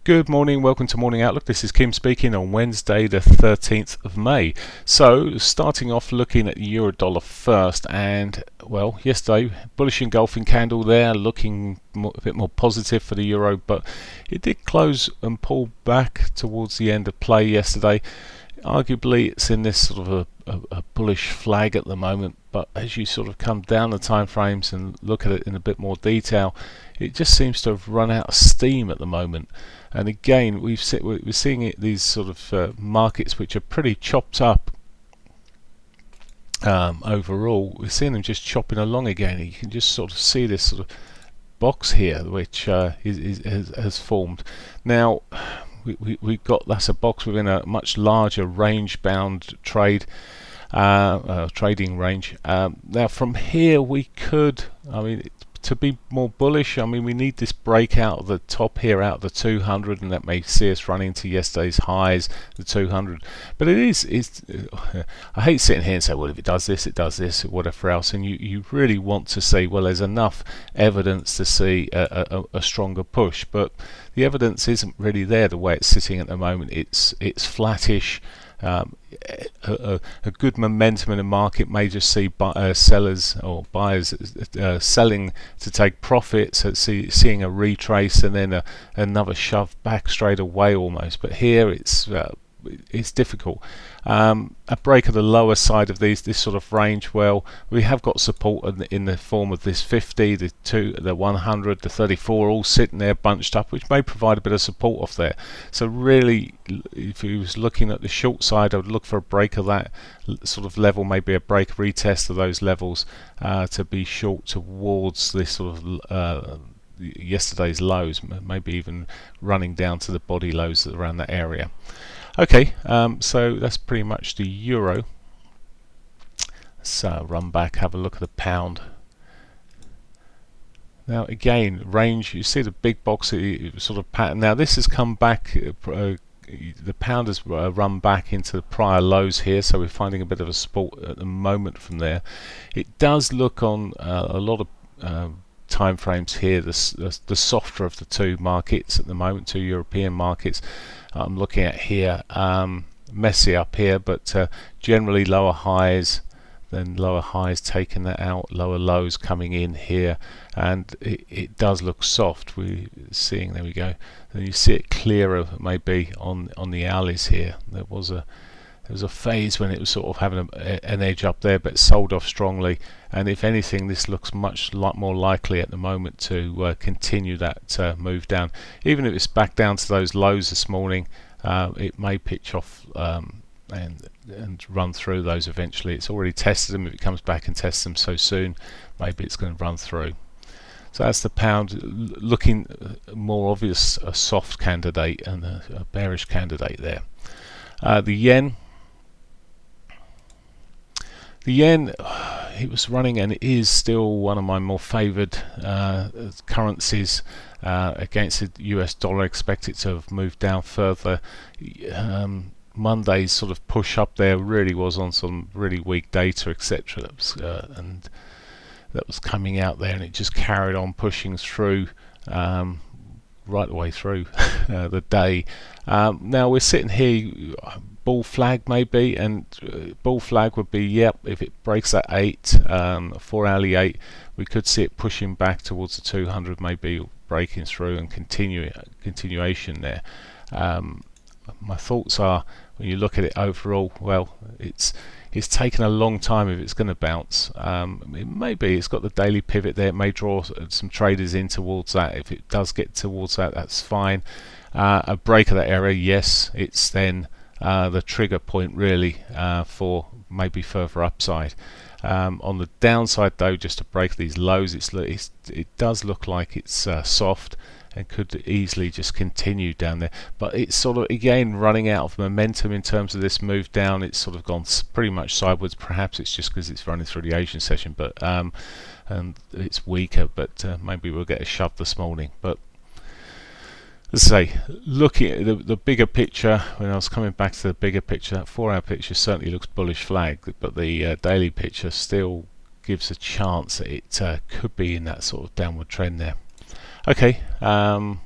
Good morning, welcome to Morning Outlook. This is Kim speaking on Wednesday the 13th of May. So starting off looking at Euro Dollar first, and well, yesterday bullish engulfing candle there, looking a bit more positive for the euro, but it did close and pull back towards the end of play yesterday. Arguably it's in this sort of a bullish flag at the moment, but as you sort of come down the time frames and look at it in a bit more detail, it just seems to have run out of steam at the moment. And again, we're seeing it, these sort of markets which are pretty chopped up overall. We're seeing them just chopping along again. You can just sort of see this sort of box here which has formed. Now we've got, that's a box within a much larger range bound trading range. Now from here we could, to be more bullish, we need this breakout of the top here out of the 200, and that may see us running to yesterday's highs, the 200. But it's I hate sitting here and say, well, if it does this, whatever else, and you really want to see, well, there's enough evidence to see a stronger push, but the evidence isn't really there the way it's sitting at the moment. It's flattish. A good momentum in the market may just see sellers or buyers selling to take profits, seeing a retrace and then another shove back straight away almost. But here it's difficult. A break of the lower side of this sort of range, well, we have got support in the form of this 50, the 100, the 34, all sitting there bunched up, which may provide a bit of support off there. So really, if you was looking at the short side, I would look for a break of that sort of level, maybe a break retest of those levels to be short towards this sort of yesterday's lows, maybe even running down to the body lows around that area. Okay, so that's pretty much the euro. Let's run back, have a look at the pound. Now again, range, you see the big box sort of pattern. Now this has come back, the pound has run back into the prior lows here, so we're finding a bit of a support at the moment from there. It does look on a lot of time frames here, the softer of the two markets at the moment, two European markets I'm looking at here. Messy up here, but generally lower highs, then lower highs taking that out, lower lows coming in here, and it does look soft. We're seeing, there we go, and you see it clearer maybe on the alleys here. There was a phase when it was sort of having an edge up there, but sold off strongly, and if anything this looks much more likely at the moment to continue that move down. Even if it's back down to those lows this morning, it may pitch off and run through those eventually. It's already tested them. If it comes back and tests them so soon, maybe it's going to run through. So that's the pound, looking more obvious a soft candidate and a bearish candidate there. The yen, it was running and it is still one of my more favoured currencies against the US dollar. Expect it to have moved down further. Monday's sort of push up there really was on some really weak data, etc. And that was coming out there, and it just carried on pushing through right the way through the day. Now we're sitting here, bull flag maybe, and bull flag would be, yep, if it breaks that 4 hourly 8, we could see it pushing back towards the 200, maybe breaking through and continuation there. My thoughts are, when you look at it overall, well, it's taken a long time if it's going to bounce. Maybe it's got the daily pivot there, it may draw some traders in towards that. If it does get towards that, that's fine. A break of that area, yes, it's then the trigger point really for maybe further upside. On the downside though, just to break these lows, it does look like it's soft and could easily just continue down there, but it's sort of again running out of momentum in terms of this move down. It's sort of gone pretty much sideways. Perhaps it's just because it's running through the Asian session, but and it's weaker, but maybe we'll get a shove this morning. But As I say, looking at the bigger picture, when I was coming back to the bigger picture, that 4 hour picture certainly looks bullish flag, but the daily picture still gives a chance that it could be in that sort of downward trend there. Okay, Aussie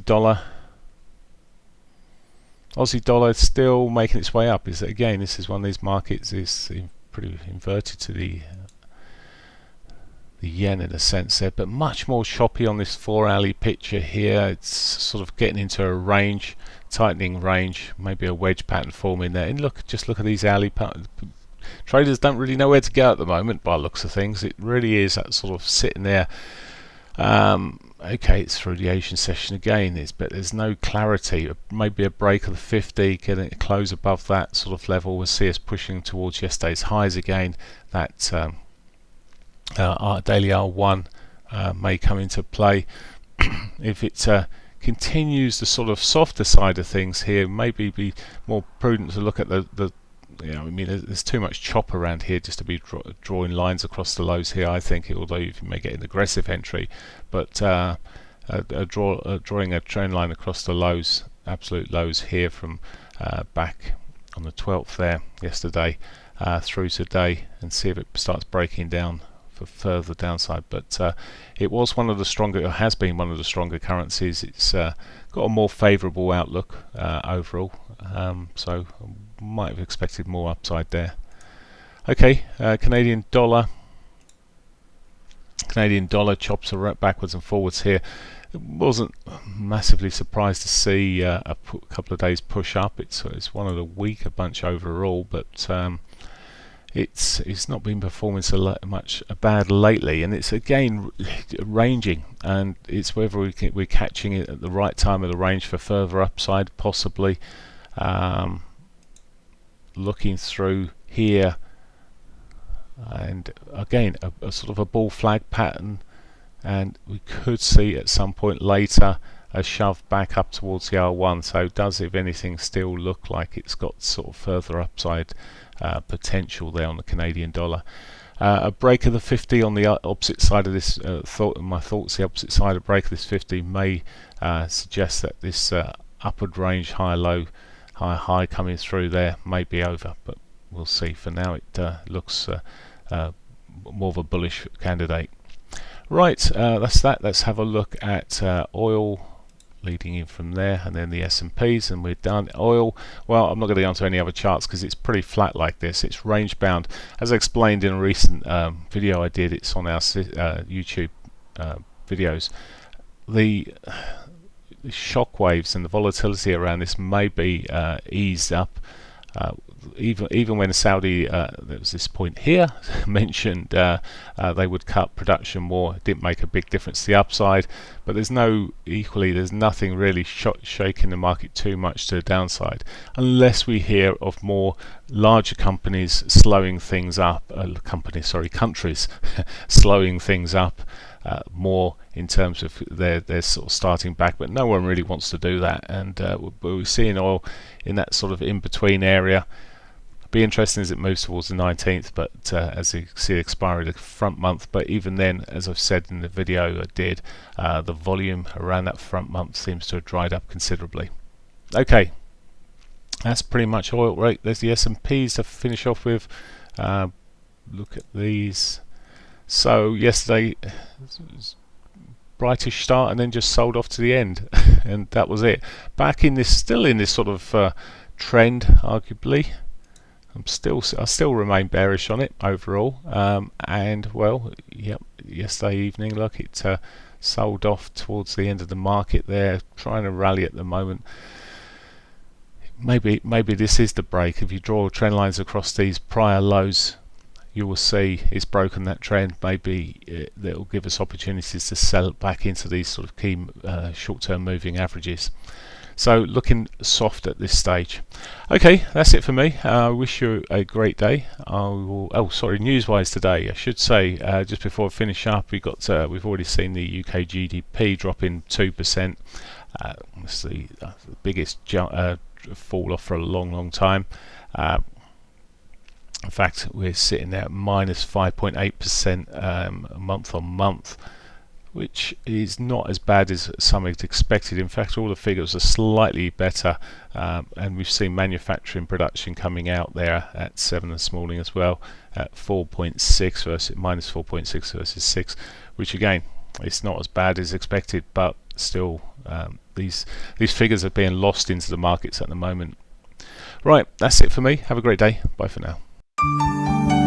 dollar. Aussie dollar is still making its way up. Is again, this is one of these markets is pretty inverted to the yen in a sense there, but much more choppy on this 4 hourly picture here. It's sort of getting into a range, tightening range, maybe a wedge pattern forming there. And just look at these hourly patterns. Traders don't really know where to go at the moment by the looks of things. It really is that sort of sitting there. Okay, it's through the Asian session again, but there's no clarity. Maybe a break of the 50, getting it close above that sort of level. We'll see us pushing towards yesterday's highs again. That our daily R1 may come into play. If it continues the sort of softer side of things here, maybe be more prudent to look at the I mean, there's too much chop around here just to be drawing lines across the lows here. I think, although you may get an aggressive entry, but drawing a trend line across the lows, absolute lows here from back on the 12th there yesterday through today, and see if it starts breaking down for further downside. But it was one of the stronger, or has been one of the stronger currencies. It's got a more favourable outlook overall, so might have expected more upside there. Okay, Canadian dollar. Canadian dollar chops are backwards and forwards here. Wasn't massively surprised to see a couple of days push up. It's one of the weaker bunch overall, but it's not been performing so much bad lately, and it's again ranging, and it's whether we're catching it at the right time of the range for further upside, possibly. Looking through here, and again a sort of a bull flag pattern, and we could see at some point later a shove back up towards the R1. So does, if anything, still look like it's got sort of further upside potential there on the Canadian dollar. A break of the 50 on the opposite side of this my thoughts, the opposite side of break of this 50 may suggest that this upward range, high low, high coming through there may be over, but we'll see. For now it looks more of a bullish candidate. Right, that's that. Let's have a look at oil leading in from there, and then the S&Ps, and we're done. Oil, well, I'm not going to go onto any other charts because it's pretty flat like this. It's range bound, as I explained in a recent video I did. It's on our YouTube videos. The shock waves and the volatility around this may be eased up. Even when Saudi, there was this point here mentioned they would cut production more, it didn't make a big difference to the upside, but there's nothing really shaking the market too much to the downside, unless we hear of more larger companies slowing things up, countries slowing things up more in terms of their sort of starting back, but no one really wants to do that, and we're seeing oil in that sort of in-between area. Be interesting as it moves towards the 19th, but as you see the expiry of the front month, but even then, as I've said in the video I did, the volume around that front month seems to have dried up considerably. Okay, that's pretty much oil rate. There's the S&Ps to finish off with. Look at these. So yesterday, brightish start and then just sold off to the end, and that was it. Back in this, still in this sort of trend, arguably. I still remain bearish on it overall, and well, yep, yesterday evening, look, it sold off towards the end of the market there, trying to rally at the moment. Maybe this is the break. If you draw trend lines across these prior lows, you will see it's broken that trend. Maybe that will give us opportunities to sell back into these sort of key short-term moving averages. So looking soft at this stage. Okay, that's it for me. I wish you a great day. News-wise today, I should say, just before I finish up, we've already seen the UK GDP dropping 2%. It's the biggest fall off for a long time. In fact, we're sitting there at minus 5.8% month on month. which is not as bad as some had expected. In fact, all the figures are slightly better, and we've seen manufacturing production coming out there at 7 this morning as well, at 4.6 versus minus 4.6 versus 6, which again, it's not as bad as expected, but still, these figures are being lost into the markets at the moment. Right, that's it for me. Have a great day. Bye for now.